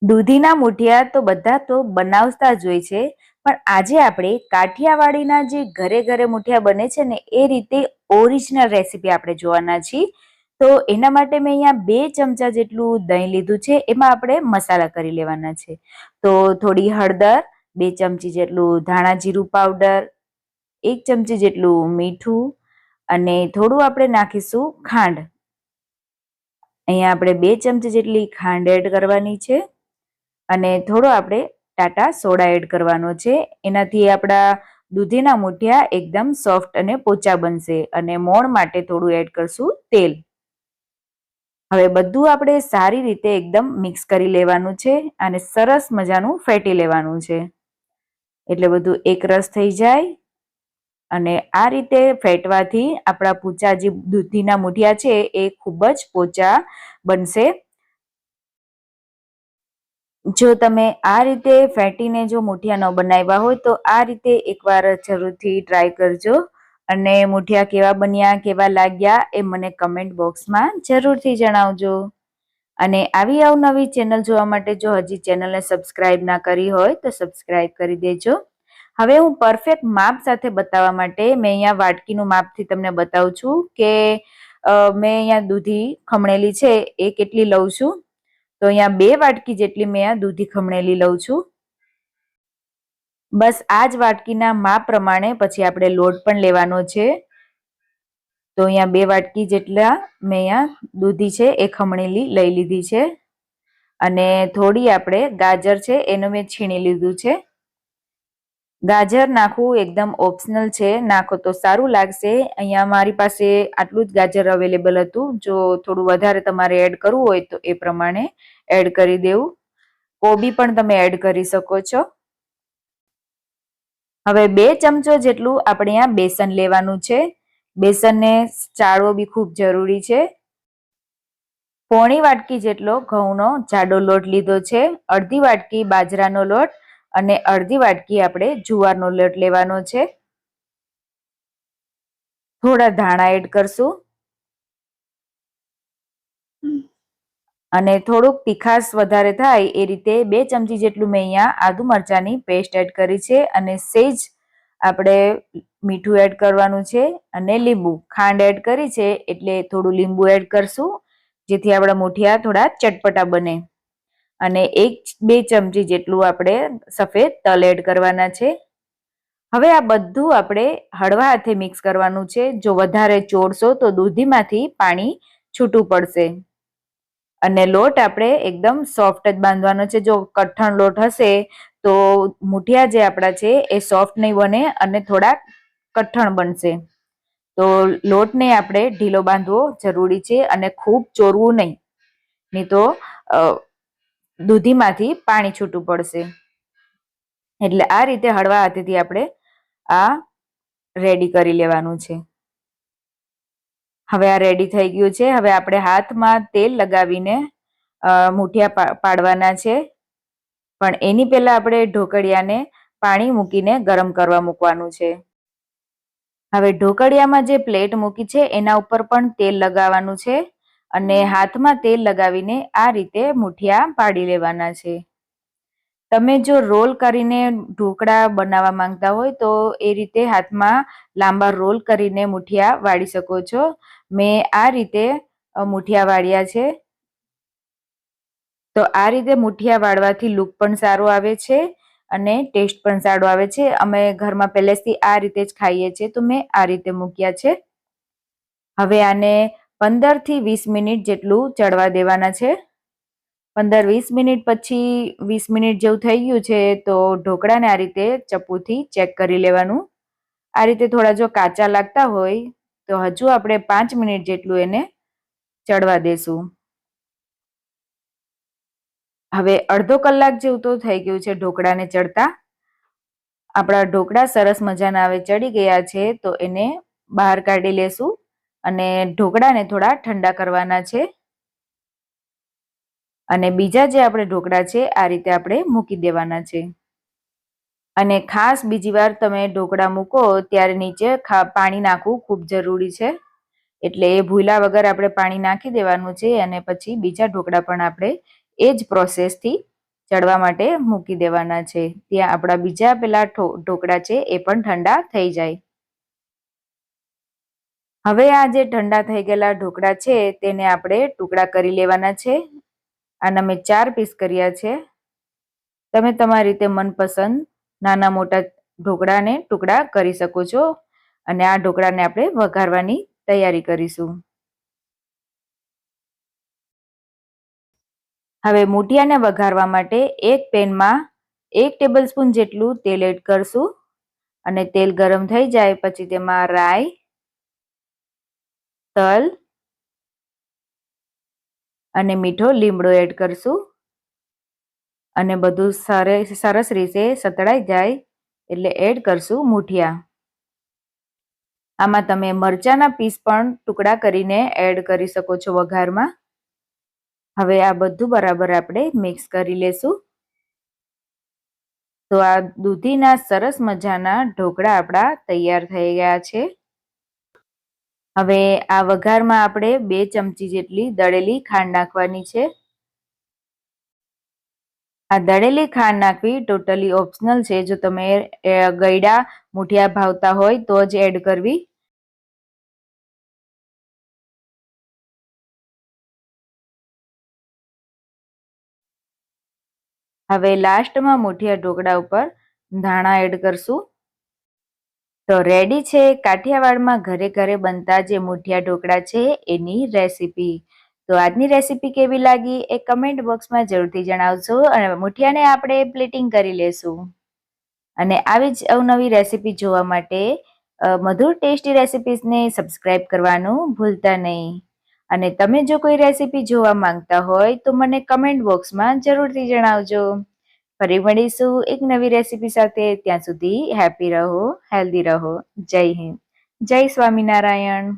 દૂધીના મુઠિયા તો બધા તો બનાવતા જ હોય છે, પણ આજે આપણે કાઠિયાવાડીના જે ઘરે ઘરે મુઠિયા બને છે ને એ રીતે ઓરિજિનલ રેસીપી આપણે જોવાના છીએ. તો એના માટે મેં અહીંયા 2 ચમચા જેટલું દહીં લીધું છે. એમાં આપણે મસાલા કરી લેવાના છે. તો થોડી હળદર, 2 ચમચી જેટલું ધાણા જીરું પાવડર, 1 ચમચી જેટલું મીઠું અને થોડું આપણે નાખીશું ખાંડ. અહીંયા આપણે 2 ચમચી જેટલી ખાંડ એડ કરવાની છે અને થોડો આપણે ટાટા સોડા એડ કરવાનો છે. એનાથી આપણા દૂધીના મુઠિયા એકદમ સોફ્ટ અને પોચા બનશે. અને મોણ માટે થોડું એડ કરશું તેલ. હવે બધું આપણે સારી રીતે એકદમ મિક્સ કરી લેવાનું છે અને સરસ મજાનું ફેટી લેવાનું છે, એટલે બધું એકરસ થઈ જાય. અને આ રીતે ફેટવાથી આપણા પોચા જે દૂધીના મુઠિયા છે એ ખૂબ જ પોચા બનશે. જો તમે આ રીતે ફેટીને જો મુઠિયા ન બનાવ્યા હોય તો આ રીતે એકવાર જરૂરથી ટ્રાય કરજો. અને મુઠિયા કેવા બન્યા, કેવા લાગ્યા એ મને કમેન્ટ બોક્સમાં જરૂરથી જણાવજો. અને આવી અવનવી ચેનલ જોવા માટે જો હજી ચેનલને સબસ્ક્રાઇબ ના કરી હોય તો સબસ્ક્રાઇબ કરી દેજો. હવે હું પરફેક્ટ માપ સાથે બતાવવા માટે મેં અહીંયા વાટકીનું માપથી તમને બતાવું છું કે મેં અહીંયા દૂધી ખમણેલી છે એ કેટલી લઉં છું. તો અહીંયા 2 વાટકી જેટલી મેં આ દૂધી ખમણેલી લઉં છું. બસ આ જ વાટકીના માપ પ્રમાણે પછી આપણે લોટ પણ લેવાનો છે. તો અહીંયા 2 વાટકી જેટલા મેં અહીંયા દૂધી છે એ ખમણેલી લઈ લીધી છે. અને થોડી આપણે ગાજર છે એનું મેં છીણી લીધું છે. ગાજર નાખવું એકદમ ઓપ્શનલ છે, નાખો તો સારું લાગશે. અહીંયા મારી પાસે આટલું જ ગાજર અવેલેબલ હતું. જો થોડું વધારે તમારે એડ કરવું હોય તો એ પ્રમાણે એડ કરી દેવું. કોબી પણ તમે એડ કરી શકો છો. હવે 2 ચમચો જેટલું આપણે અહીંયા બેસન લેવાનું છે. બેસનને ચાળવો બી ખૂબ જરૂરી છે. પોણી વાટકી જેટલો ઘઉંનો જાડો લોટ લીધો છે, અડધી વાટકી બાજરાનો લોટ અને અડધી વાટકી આપણે જુવારનો લોટ લેવાનો છે. થોડા ધાણા એડ કરશું અને થોડુંક તીખાશ વધારે થાય એ રીતે 2 ચમચી જેટલું મેં અહીંયા આદુ મરચાંની પેસ્ટ એડ કરી છે. અને સેજ આપણે મીઠું એડ કરવાનું છે અને લીંબુ. ખાંડ એડ કરી છે એટલે થોડું લીંબુ એડ કરશું જેથી આપણા મુઠિયા થોડા ચટપટા બને. અને 1-2 ચમચી જેટલું આપણે સફેદ તલ એડ કરવાના છે. હવે આ બધું આપણે હળવા હાથે મિક્સ કરવાનું છે. જો વધારે ચોળશો તો દૂધીમાંથી પાણી છૂટું પડશે. અને લોટ આપણે એકદમ સોફ્ટ જ બાંધવાનો છે. જો કઠણ લોટ હશે તો મુઠિયા જે આપણા છે એ સોફ્ટ નહીં બને અને થોડા કઠણ બનશે. તો લોટને આપણે ઢીલો બાંધવો જરૂરી છે અને ખૂબ ચોરવું નહીં, નહીં તો દૂધીમાંથી પાણી છૂટું પડશે. એટલે આ રીતે હળવા હાથેથી આપણે આ રેડી કરી લેવાનું છે. હવે આ રેડી થઈ ગયું છે. હવે આપણે હાથમાં તેલ લગાવીને મુઠિયા પાડવાના છે. પણ એની પહેલા આપણે ઢોકળિયાને પાણી મૂકીને ગરમ કરવા મૂકવાનું છે. હવે ઢોકળિયામાં જે પ્લેટ મૂકી છે એના ઉપર પણ તેલ લગાવવાનું છે અને હાથમાં તેલ લગાવીને આ રીતે મુઠિયા પાડી લેવાના છે. તમે જો રોલ કરીને ઢોકળા બનાવવા માંગતા હોય તો એ રીતે હાથમાં લાંબા રોલ કરીને મુઠિયા વાળી શકો છો. મેં આ રીતે મુઠિયા વાળ્યા છે. તો આ રીતે મુઠિયા વાળવાથી લુક પણ સારો આવે છે અને ટેસ્ટ પણ સારો આવે છે. અમે ઘરમાં પહેલેથી આ રીતે જ ખાઈએ છીએ તો મેં આ રીતે મૂક્યા છે. હવે આને 15 થી 20 મિનિટ જેટલું ચડવા દેવાના છે. 15-20 મિનિટ પછી 20 મિનિટ જેવું થઈ ગયું છે તો ઢોકળાને આ રીતે ચપ્પુથી ચેક કરી લેવાનું. આ રીતે થોડા જો કાચા લાગતા હોય તો હજુ આપણે 5 મિનિટ જેટલું એને ચડવા દેશું. હવે અડધો કલાક જેવું તો થઈ ગયું છે ઢોકળાને ચડતા. આપણા ઢોકળા સરસ મજાના હવે ચડી ગયા છે તો એને બહાર કાઢી લેશું અને ઢોકળાને થોડા ઠંડા કરવાના છે. અને બીજા જે આપણે ઢોકળા છે આ રીતે આપણે મૂકી દેવાના છે. અને ખાસ બીજી વાર તમે ઢોકળા મૂકો ત્યારે નીચે પાણી નાખવું ખૂબ જરૂરી છે. એટલે એ ભૂલા વગર આપણે પાણી નાખી દેવાનું છે અને પછી બીજા ઢોકળા પણ આપણે એ જ પ્રોસેસથી ચડવા માટે મૂકી દેવાના છે. ત્યાં આપણા બીજા પેલા ઢોકળા છે એ પણ ઠંડા થઈ જાય. હવે આ જે ઠંડા થઈ ગયેલા ઢોકળા છે તેને આપણે ટુકડા કરી લેવાના છે. આના મેં 4 પીસ કર્યા છે. તમે તમારી રીતે મનપસંદ નાના મોટા ઢોકળાને ટુકડા કરી શકો છો. અને આ ઢોકળાને આપણે વઘારવાની તૈયારી કરીશું. હવે મૂઠિયાને વઘારવા માટે એક પેનમાં 1 ટેબલસ્પૂન જેટલું તેલ એડ કરશું. અને તેલ ગરમ થઈ જાય પછી તેમાં રાઈ, તલ અને મીઠો લીમડો એડ કરશું. અને બધું સરસ રીતે સતળાઈ જાય એટલે એડ કરશું મૂઠિયા. આમાં તમે મરચાના પીસ પણ ટુકડા કરીને એડ કરી શકો છો વઘારમાં. હવે આ બધું બરાબર આપણે મિક્સ કરી લેશું. તો આ દૂધીના સરસ મજાના ઢોકળા આપણા તૈયાર થઈ ગયા છે. હવે આ વઘારમાં આપણે 2 ચમચી જેટલી દળેલી ખાંડ નાખવાની છે. આ દળેલી ખાંડ નાખવી ટોટલી ઓપ્શનલ છે. જો તમે ગળ્યા મૂઠિયા ભાવતા હોય તો જ એડ કરવી. હવે લાસ્ટમાં મૂઠિયા ઢોકળા ઉપર ધાણા એડ કરશું. તો રેડી છે કાઠિયાવાડમાં ઘરે ઘરે બનતા જે મૂઠિયા ઢોકળા છે એની રેસીપી. તો આજની રેસીપી કેવી લાગી એ કમેન્ટ બોક્સમાં જરૂરથી જણાવજો. અને મૂઠિયાને આપણે પ્લેટિંગ કરી લેશું. અને આવી જ અવનવી રેસીપી જોવા માટે મધુર ટેસ્ટી રેસીપીસને સબસ્ક્રાઇબ કરવાનું ભૂલતા નહીં. અને તમે જો કોઈ રેસીપી જોવા માંગતા હોય તો મને કમેન્ટ બોક્સમાં જરૂરથી જણાવજો. ફરી મળીશું એક નવી રેસીપી સાથે. ત્યાં સુધી હેપી રહો, હેલ્ધી રહો. જય હિન્દ, જય સ્વામિનારાયણ.